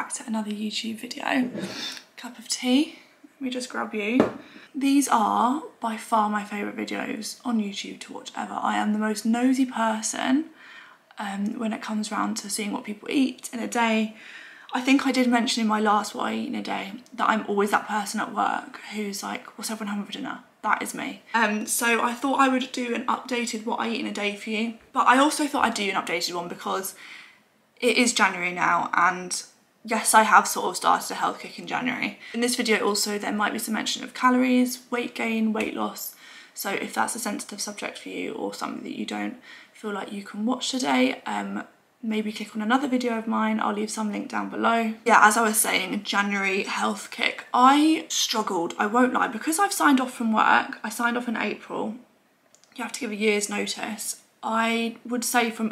back to another YouTube video. Cup of tea, let me just grab you. These are by far my favourite videos on YouTube to watch ever. I am the most nosy person when it comes around to seeing what people eat in a day. I think I did mention in my last What I Eat in a Day that I'm always that person at work who's like, what's everyone having for dinner? That is me. So I thought I would do an updated What I Eat in a Day for you. But I also thought I'd do an updated one because it is January now, and yes, I have sort of started a health kick in January. In this video also there might be some mention of calories, weight gain, weight loss. So if that's a sensitive subject for you or something that you don't feel like you can watch today, maybe click on another video of mine. I'll leave some link down below. Yeah, as I was saying, January health kick. I struggled, I won't lie, because I've signed off from work. I signed off in April. You have to give a year's notice. I would say from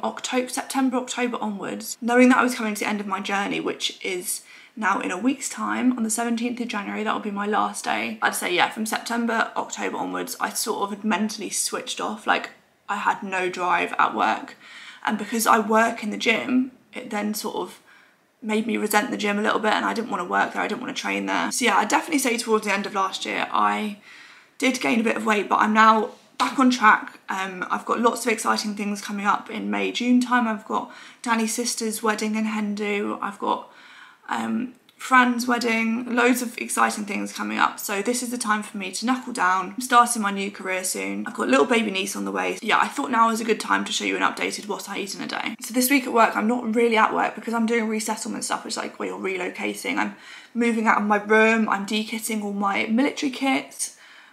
September, October onwards, knowing that I was coming to the end of my journey, which is now in a week's time, on the 17th of January, that will be my last day. I'd say, yeah, from September, October onwards, I sort of had mentally switched off. Like, I had no drive at work. And because I work in the gym, it then sort of made me resent the gym a little bit, and I didn't want to work there, I didn't want to train there. So yeah, I'd definitely say towards the end of last year, I did gain a bit of weight, but I'm now back on track. I've got lots of exciting things coming up in May, June time. I've got Danny's sister's wedding in Hendu. I've got Fran's wedding, loads of exciting things coming up. So this is the time for me to knuckle down. I'm starting my new career soon. I've got a little baby niece on the way. Yeah, I thought now was a good time to show you an updated What I Eat in a Day. So this week at work, I'm not really at work because I'm doing resettlement stuff, which is like where you're relocating. I'm moving out of my room. I'm de-kitting all my military kit,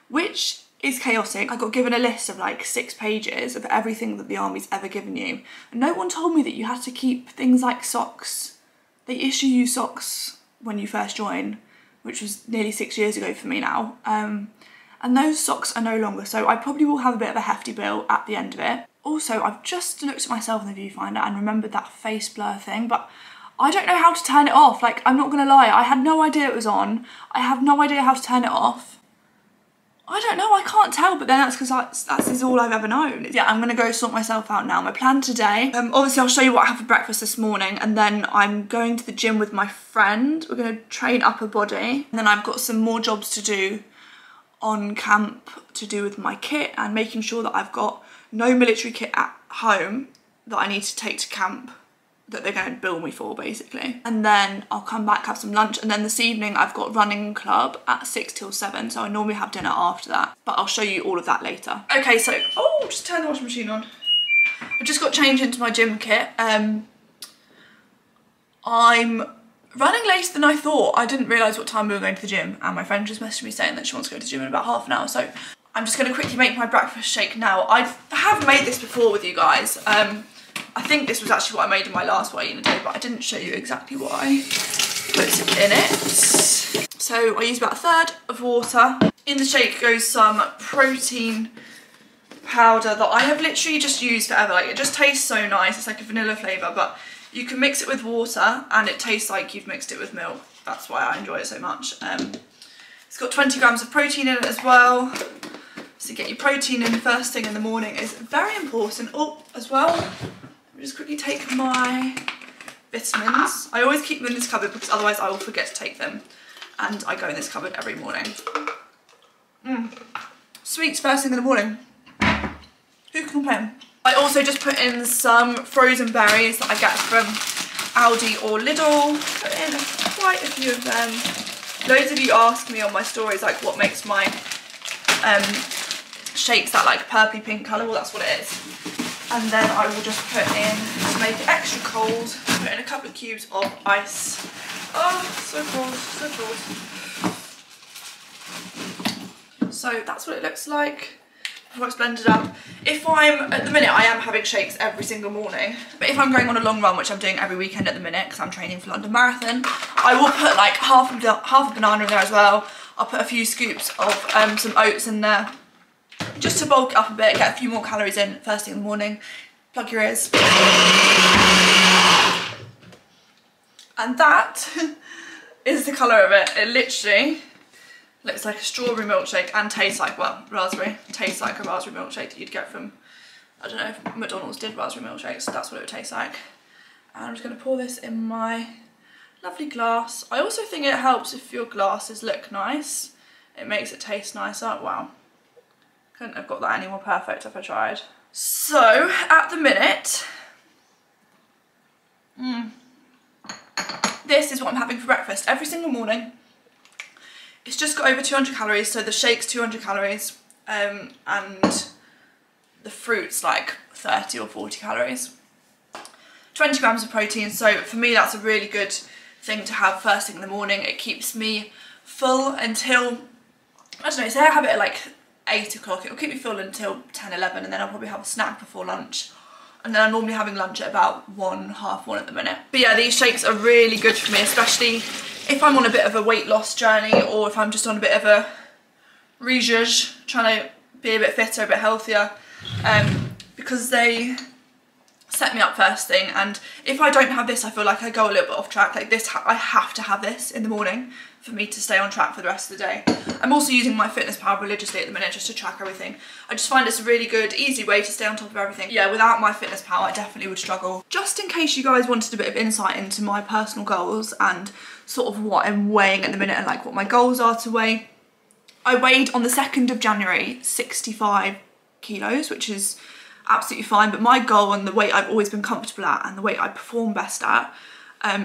which is chaotic. I got given a list of like 6 pages of everything that the army's ever given you. And no one told me that you had to keep things like socks. They issue you socks when you first join, which was nearly 6 years ago for me now. And those socks are no longer, so I probably will have a bit of a hefty bill at the end of it. Also, I've just looked at myself in the viewfinder and remembered that face blur thing, but I don't know how to turn it off. Like, I'm not gonna lie, I had no idea it was on. I have no idea how to turn it off. I don't know, I can't tell, but then that's because that is all I've ever known. Yeah, I'm gonna go sort myself out now. My plan today, obviously I'll show you what I had for breakfast this morning, and then I'm going to the gym with my friend. We're gonna train upper body, and then I've got some more jobs to do on camp to do with my kit and making sure that I've got no military kit at home that I need to take to camp, that they're going to bill me for basically. And then I'll come back, have some lunch, and then this evening I've got running club at 6 till 7, so I normally have dinner after that, but I'll show you all of that later. Okay, so, oh, just turn the washing machine on. I just got changed into my gym kit. I'm running later than I thought. I didn't realise what time we were going to the gym, and my friend just messaged me saying that she wants to go to the gym in about half an hour, so I'm just going to quickly make my breakfast shake now. I have made this before with you guys. I think this was actually what I made in my last What I Eat in a Day, but I didn't show you exactly what I put in it. So I used about 1/3 of water. In the shake goes some protein powder that I have literally just used forever. Like, it just tastes so nice. It's like a vanilla flavour, but you can mix it with water and it tastes like you've mixed it with milk. That's why I enjoy it so much. It's got 20 grams of protein in it as well. So get your protein in first thing in the morning is very important. Oh, as well, just quickly take my vitamins. I always keep them in this cupboard because otherwise I will forget to take them, and I go in this cupboard every morning. Sweets first thing in the morning. Who can complain? I also just put in some frozen berries that I get from Aldi or Lidl. Put in quite a few of them. Loads of you ask me on my stories like what makes my shakes that like purpley pink colour. Well, that's what it is. And then I will just put in, to make it extra cold, put in a couple of cubes of ice. Oh, so cold, so cold. So that's what it looks like before it's blended up. If I'm, at the minute I am having shakes every single morning, but if I'm going on a long run, which I'm doing every weekend at the minute because I'm training for London Marathon, I will put like half a banana in there as well. I'll put a few scoops of some oats in there, just to bulk it up a bit, get a few more calories in first thing in the morning. Plug your ears. And that is the colour of it. It literally looks like a strawberry milkshake and tastes like, well, raspberry. Tastes like a raspberry milkshake that you'd get from, I don't know if McDonald's did raspberry milkshakes, so that's what it would taste like. And I'm just going to pour this in my Lovely glass. I also think it helps if your glasses look nice. It makes it taste nicer. Wow. Couldn't have got that any more perfect if I tried. So, at the minute, this is what I'm having for breakfast every single morning. It's just got over 200 calories, so the shake's 200 calories, and the fruit's like 30 or 40 calories. 20 grams of protein, so for me that's a really good thing to have first thing in the morning. It keeps me full until, I don't know, say I have it at like 8 o'clock, it'll keep me full until 10, 11, and then I'll probably have a snack before lunch. And then I'm normally having lunch at about 1, half 1 at the minute. But yeah, these shakes are really good for me, especially if I'm on a bit of a weight loss journey, or if I'm just on a bit of a rezhuzh, trying to be a bit fitter, a bit healthier, because they set me up first thing. And if I don't have this, I feel like I go a little bit off track. Like this, I have to have this in the morning for me to stay on track for the rest of the day. I'm also using my Fitness Pal religiously at the minute just to track everything. I just find it's a really good, easy way to stay on top of everything. Yeah, without my Fitness Pal, I definitely would struggle. Just in case you guys wanted a bit of insight into my personal goals and sort of what I'm weighing at the minute and like what my goals are to weigh. I weighed on the 2nd of January 65 kilos, which is absolutely fine, but my goal and the weight I've always been comfortable at and the weight I perform best at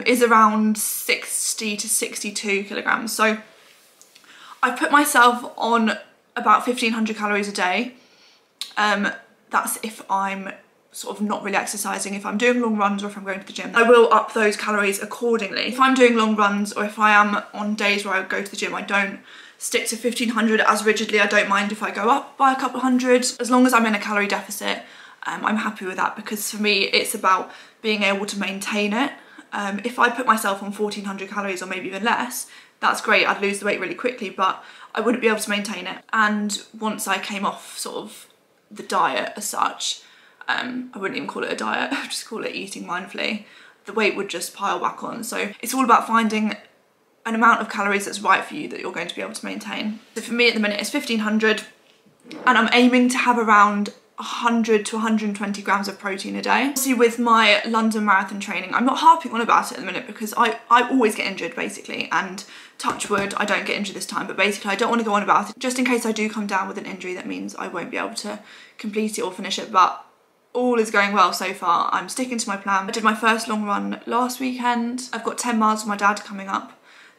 is around 60 to 62 kilograms. So I've put myself on about 1500 calories a day. That's if I'm sort of not really exercising. If I'm doing long runs or if I'm going to the gym, I will up those calories accordingly. If I'm doing long runs or if I am on days where I go to the gym, I don't stick to 1500 as rigidly. I don't mind if I go up by a couple hundred. As long as I'm in a calorie deficit, I'm happy with that, because for me it's about being able to maintain it. If I put myself on 1400 calories or maybe even less, that's great, I'd lose the weight really quickly, but I wouldn't be able to maintain it. And once I came off sort of the diet as such, I wouldn't even call it a diet, I'd just call it eating mindfully, the weight would just pile back on. So it's all about finding an amount of calories that's right for you that you're going to be able to maintain. So for me at the minute it's 1500, and I'm aiming to have around 100 to 120 grams of protein a day. Obviously with my London Marathon training, I'm not harping on about it at the minute because I always get injured basically, and touch wood, I don't get injured this time, but basically I don't want to go on about it. Just in case I do come down with an injury, that means I won't be able to complete it or finish it, but all is going well so far. I'm sticking to my plan. I did my first long run last weekend. I've got 10 miles with my dad coming up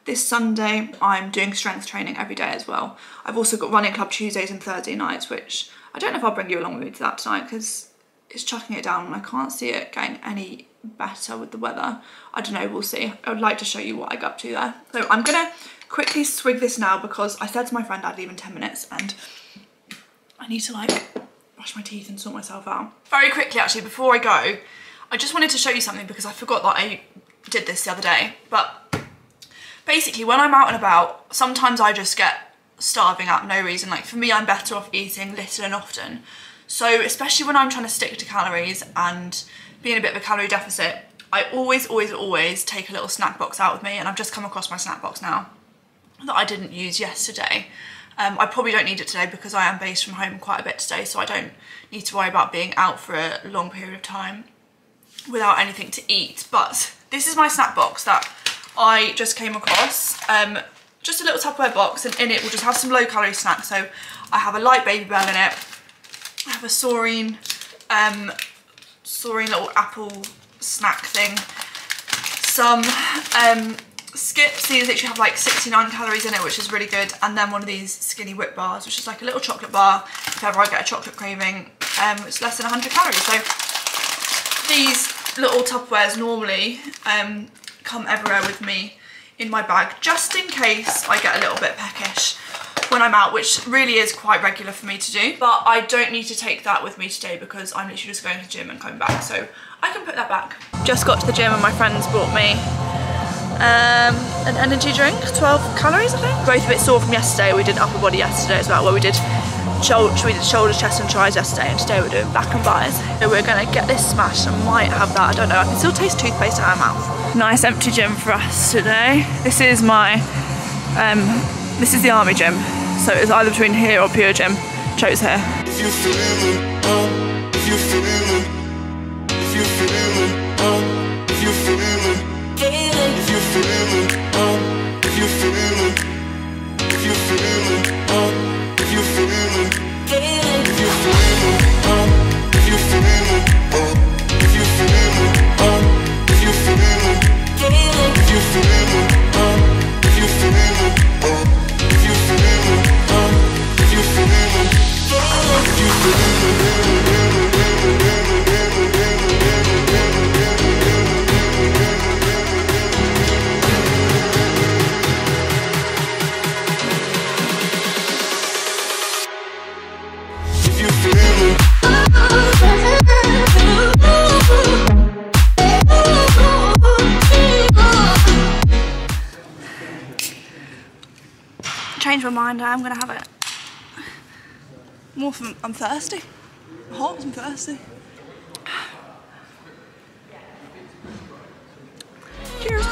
this Sunday. I'm doing strength training every day as well. I've also got running club Tuesdays and Thursday nights, which I don't know if I'll bring you along with me to that tonight because it's chucking it down and I can't see it getting any better with the weather. I don't know, we'll see. I would like to show you what I got up to there. So I'm gonna quickly swig this now because I said to my friend I'd leave in 10 minutes and I need to like brush my teeth and sort myself out. Very quickly actually, before I go, I just wanted to show you something because I forgot that I did this the other day. But basically when I'm out and about, sometimes I just get starving out of no reason. Like for me, I'm better off eating little and often. So especially when I'm trying to stick to calories and be in a bit of a calorie deficit, I always take a little snack box out with me, and I've just come across my snack box now that I didn't use yesterday. I probably don't need it today because I am based from home quite a bit today, so I don't need to worry about being out for a long period of time without anything to eat. But this is my snack box that I just came across. Just a little Tupperware box, and in it we'll just have some low calorie snacks. So I have a light Baby Bell in it, I have a Saurine little apple snack thing, some Skips. These literally have like 69 calories in it, which is really good, and then one of these skinny whip bars, which is like a little chocolate bar if ever I get a chocolate craving. It's less than 100 calories. So these little Tupperwares normally come everywhere with me in my bag, just in case I get a little bit peckish when I'm out, which really is quite regular for me to do. But I don't need to take that with me today because I'm literally just going to the gym and coming back, so I can put that back. Just got to the gym and my friends bought me an energy drink, 12 calories I think. Both a bit sore from yesterday. We did upper body yesterday as well, where we did shoulders, chest and tris yesterday, and today we're doing back and buys. So we're gonna get this smashed. I might have that, I don't know. I can still taste toothpaste in my mouth. Nice empty gym for us today. This is my, this is the army gym. So it's either between here or Pure Gym. Chose here. If you're feeling, if you're feeling, if you're feeling, if you're feeling, if you're feeling. changed my mind. I am going to have it. More from, I'm thirsty. I'm hot, I'm thirsty. Cheers.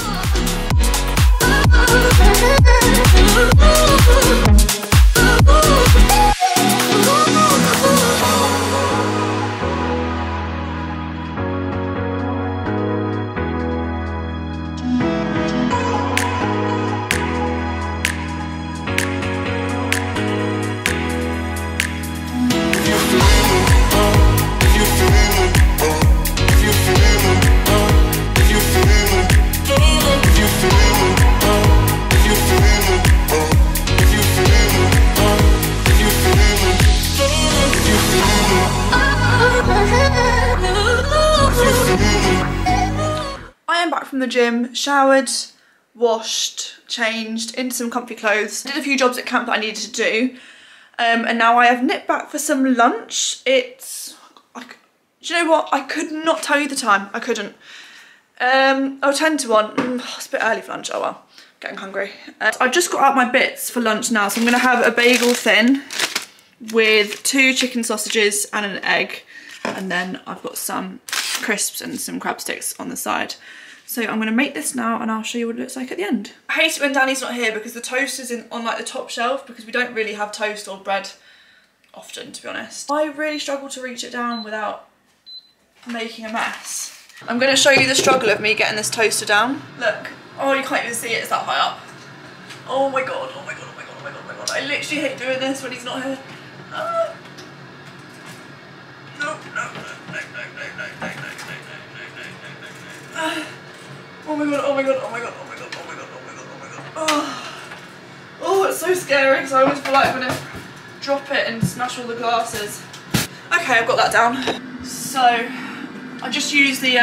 From the gym, showered, washed, changed into some comfy clothes, did a few jobs at camp that I needed to do, and now I have nipped back for some lunch. It's, do you know what, I could not tell you the time, I couldn't. 10 to 1, it's a bit early for lunch, oh well, getting hungry. I've just got out my bits for lunch now, so I'm going to have a bagel thin with 2 chicken sausages and an egg, and then I've got some crisps and some crab sticks on the side. So I'm going to make this now and I'll show you what it looks like at the end. I hate it when Danny's not here because the toast is on like the top shelf, because we don't really have toast or bread often, to be honest. I really struggle to reach it down without making a mess. I'm going to show you the struggle of me getting this toaster down. Look, oh, you can't even see it, it's that high up. Oh my god, oh my god, oh my god, oh my god, oh my god. I literally hate doing this when he's not here. Ah. No, no, no, no, no, no, no, no, no, no, no, no, no. Oh my god, oh my god, oh my god, oh my god, oh my god, oh my god, oh my god. Oh, it's so scary because I always feel like I'm going to drop it and smash all the glasses. Okay, I've got that down. So, I just use the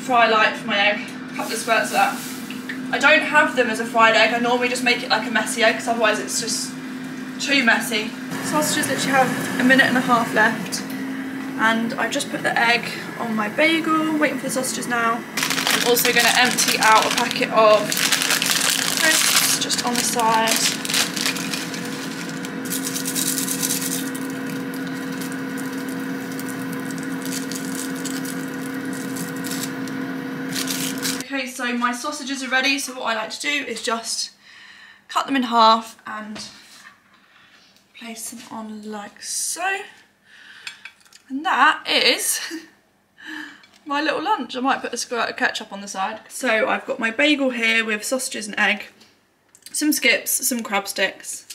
fry light for my egg, a couple of squirts of that. I don't have them as a fried egg, I normally just make it like a messy egg because otherwise it's just too messy. Sausages literally have a minute and a half left. And I've just put the egg on my bagel, waiting for the sausages now. I'm also going to empty out a packet of crisps just on the side. Okay, so my sausages are ready, so what I like to do is just cut them in half and place them on like so. And that is my little lunch. I might put a squirt of ketchup on the side. So I've got my bagel here with sausages and egg, some skips, some crab sticks,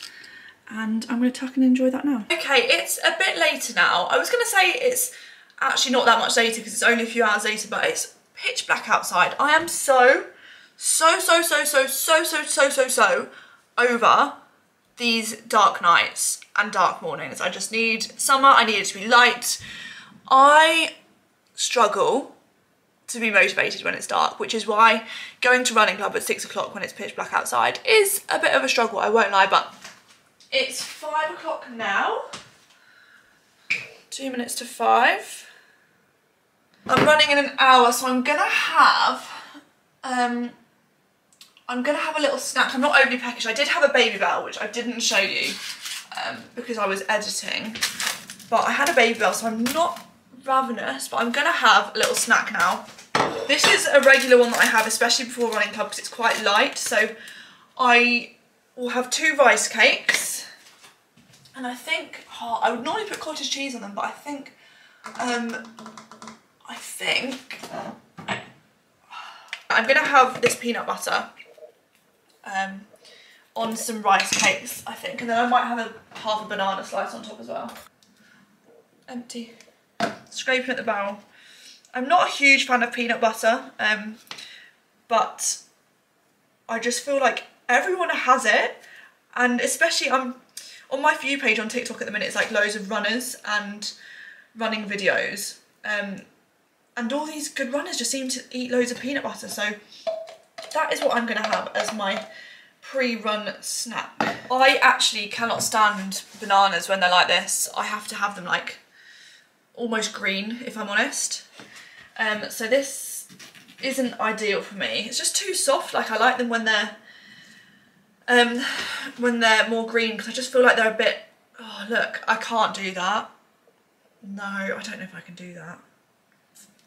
and I'm going to tuck and enjoy that now. Okay, it's a bit later now. I was going to say it's actually not that much later because it's only a few hours later, but it's pitch black outside. I am so over these dark nights and dark mornings. I just need summer, I need it to be light. I struggle to be motivated when it's dark, which is why going to running club at 6 o'clock when it's pitch black outside is a bit of a struggle, I won't lie, but it's 5 o'clock now. 2 minutes to 5. I'm running in an hour, so I'm gonna have a little snack. I'm not overly peckish. I did have a Baby Bell, which I didn't show you because I was editing, but I had a Baby Bell, so I'm not ravenous, but I'm gonna have a little snack now. This is a regular one that I have, especially before running club, because it's quite light. So I will have 2 rice cakes, and I think, I would normally put cottage cheese on them, but I think I'm gonna have this peanut butter on some rice cakes, I think, and then I might have half a banana slice on top as well. Empty. Scraping at the barrel. I'm not a huge fan of peanut butter, but I just feel like everyone has it, and especially I'm on my For You page on TikTok at the minute. It's like loads of runners and running videos, and all these good runners just seem to eat loads of peanut butter, so that is what I'm going to have as my pre-run snack. I actually cannot stand bananas when they're like this. I have to have them like almost green, if I'm honest. So this isn't ideal for me. It's just too soft. Like, I like them when they're when they're more green, because I just feel like they're a bit, oh look, I can't do that. No, I don't know if I can do that.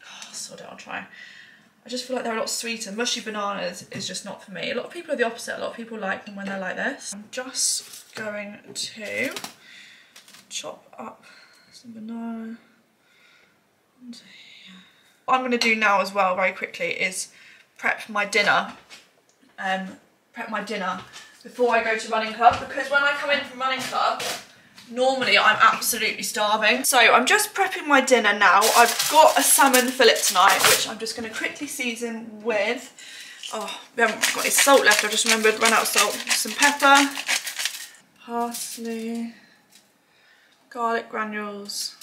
Oh, sod it, I'll try. I just feel like they're a lot sweeter. Mushy bananas is just not for me. A lot of people are the opposite. A lot of people like them when they're like this. I'm just going to chop up some banana. What I'm going to do now as well, very quickly, is prep my dinner. Before I go to running club, because when I come in from running club, normally I'm absolutely starving. So I'm just prepping my dinner now. I've got a salmon fillet tonight, which I'm just going to quickly season with. Oh, we haven't got any salt left. I just remembered, run out of salt. Some pepper, parsley, garlic granules.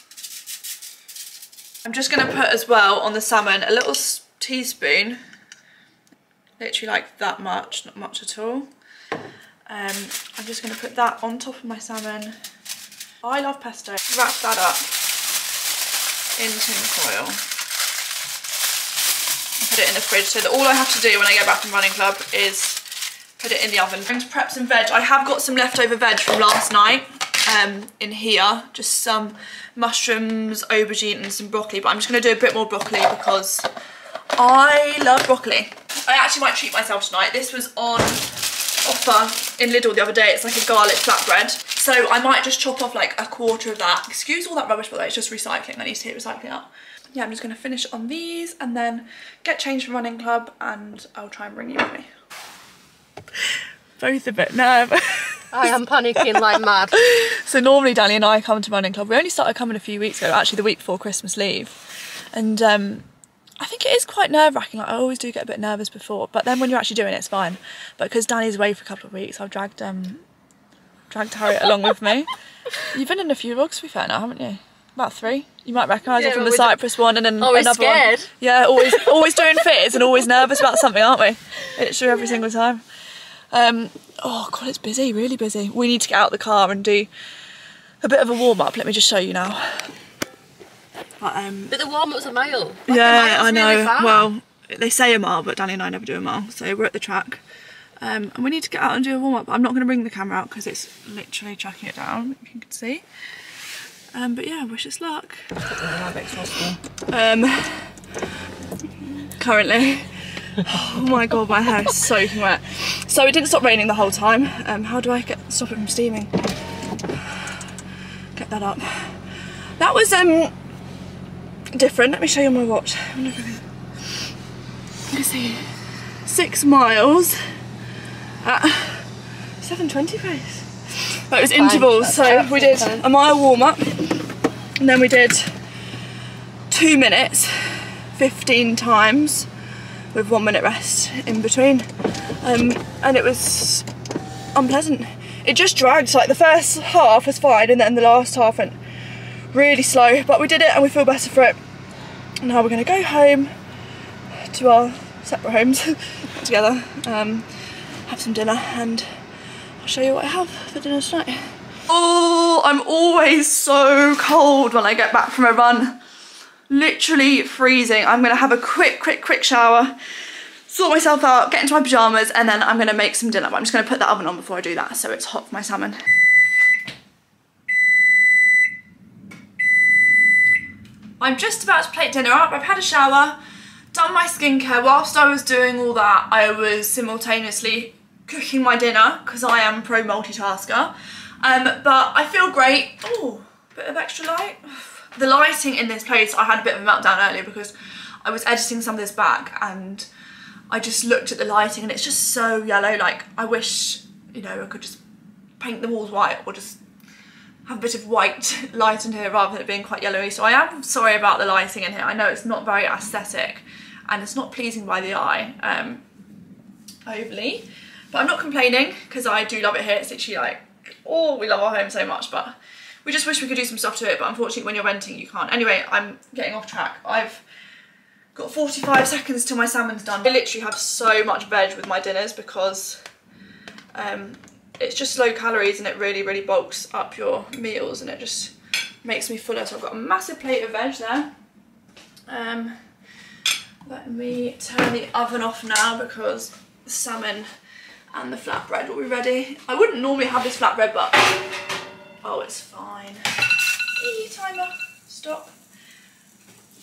I'm just going to put as well on the salmon a little teaspoon, literally like that much, not much at all. I'm just going to put that on top of my salmon. I love pesto. Wrap that up in tin foil and put it in the fridge, so that all I have to do when I get back from running club is put it in the oven. I'm going to prep some veg. I have got some leftover veg from last night in here, just some mushrooms, aubergine and some broccoli, but I'm just going to do a bit more broccoli because I love broccoli. I actually might treat myself tonight. This was on offer in Lidl the other day. It's like a garlic flatbread, so I might just chop off like a quarter of that. Excuse all that rubbish, by the way, it's just recycling. I need to hit recycling up. Yeah, I'm just going to finish on these and then get changed for running club, and I'll try and bring you with me. Both a bit nervous. I am panicking like mad. So normally Danny and I come to running club. We only started coming a few weeks ago, actually the week before Christmas leave, and I think it is quite nerve-wracking. Like, I always do get a bit nervous before, but then when you're actually doing it, it's fine. But because Danny's away for a couple of weeks, I've dragged Harriet along with me. You've been in a few vlogs, to be fair now, haven't you? About 3. You might recognise her from the Cyprus one and then another scared. one. Yeah, always doing fits and always nervous about something, aren't we? It's true every single time. Oh God, it's busy, really busy. We need to get out the car and do a bit of a warm-up. Let me just show you now. But the warm-up's a mile. Like, yeah, I know. Really far. Well, they say a mile, but Danny and I never do a mile. So we're at the track. And we need to get out and do a warm-up. I'm not going to bring the camera out because it's literally chucking it down, if you can see. But yeah, wish us luck. Currently. Oh my God, my hair is soaking wet. So it didn't stop raining the whole time. How do I stop it from steaming? Get that up. That was different. Let me show you my watch. You can see 6 miles at 7:20 pace. But it was intervals, so we did a mile warm up and then we did 2 minutes 15 times with 1 minute rest in between, and it was unpleasant. It just dragged. So like the first half was fine and then the last half went really slow, but we did it and we feel better for it. Now we're going to go home to our separate homes together, have some dinner, and I'll show you what I have for dinner tonight. Oh, I'm always so cold when I get back from a run. Literally freezing. I'm going to have a quick shower, sort myself out, get into my pyjamas, and then I'm going to make some dinner. But I'm just going to put the oven on before I do that so it's hot for my salmon. I'm just about to plate dinner up. I've had a shower, done my skincare. Whilst I was doing all that, I was simultaneously cooking my dinner because I am pro multitasker. But I feel great. Oh, bit of extra light. The lighting in this place, I had a bit of a meltdown earlier because I was editing some of this back and I just looked at the lighting and it's just so yellow. Like, I wish, you know, I could just paint the walls white or just have a bit of white light in here rather than it being quite yellowy. So I am sorry about the lighting in here. I know it's not very aesthetic and it's not pleasing by the eye overly, but I'm not complaining because I do love it here. It's literally like, oh, we love our home so much, but we just wish we could do some stuff to it, but unfortunately when you're renting you can't. Anyway, I'm getting off track. I've got 45 seconds till my salmon's done. I literally have so much veg with my dinners because it's just low calories and it really bulks up your meals and it just makes me fuller. So I've got a massive plate of veg there. Let me turn the oven off now because the salmon and the flatbread will be ready. I wouldn't normally have this flatbread, but oh, it's fine. Timer, stop.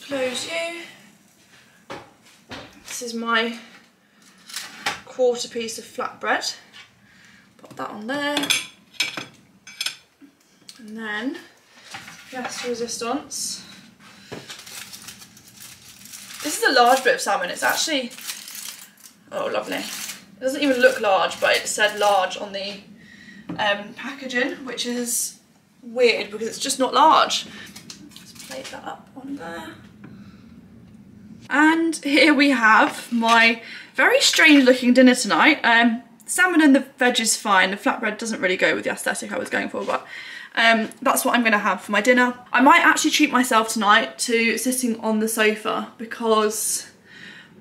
Close you. This is my quarter piece of flatbread. Pop that on there. And then gas resistance. This is a large bit of salmon. It's actually, oh lovely. It doesn't even look large, but it said large on the packaging, which is weird because it's just not large. Let's plate that up on there. And here we have my very strange looking dinner tonight. Salmon and the veg is fine. The flatbread doesn't really go with the aesthetic I was going for, but that's what I'm gonna have for my dinner. I might actually treat myself tonight to sitting on the sofa because,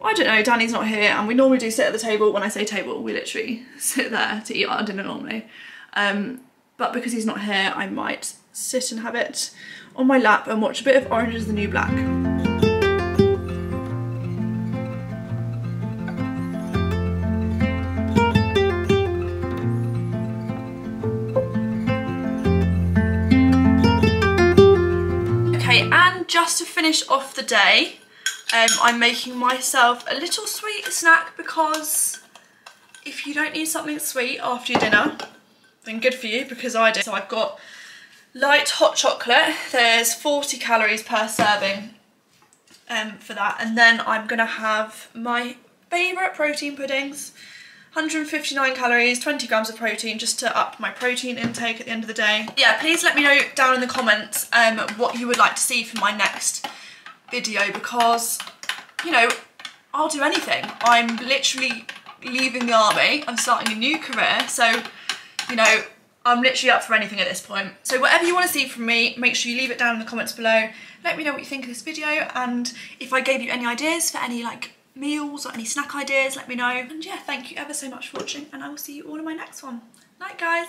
I don't know, Danny's not here and we normally do sit at the table. When I say table, we literally sit there to eat our dinner normally. But because he's not here, I might sit and have it on my lap and watch a bit of Orange is the New Black. And just to finish off the day, I'm making myself a little sweet snack because if you don't need something sweet after your dinner, then good for you, because I do. So I've got light hot chocolate. There's 40 calories per serving for that. And then I'm gonna have my favourite protein puddings. 159 calories, 20 grams of protein, just to up my protein intake at the end of the day. Yeah, please let me know down in the comments what you would like to see for my next video, because, you know, I'll do anything. I'm literally leaving the army. I'm starting a new career, so, you know, I'm literally up for anything at this point. So whatever you want to see from me, make sure you leave it down in the comments below. Let me know what you think of this video, and if I gave you any ideas for any, like, meals or any snack ideas, let me know. And yeah, thank you ever so much for watching, and I will see you all in my next one. Night, guys.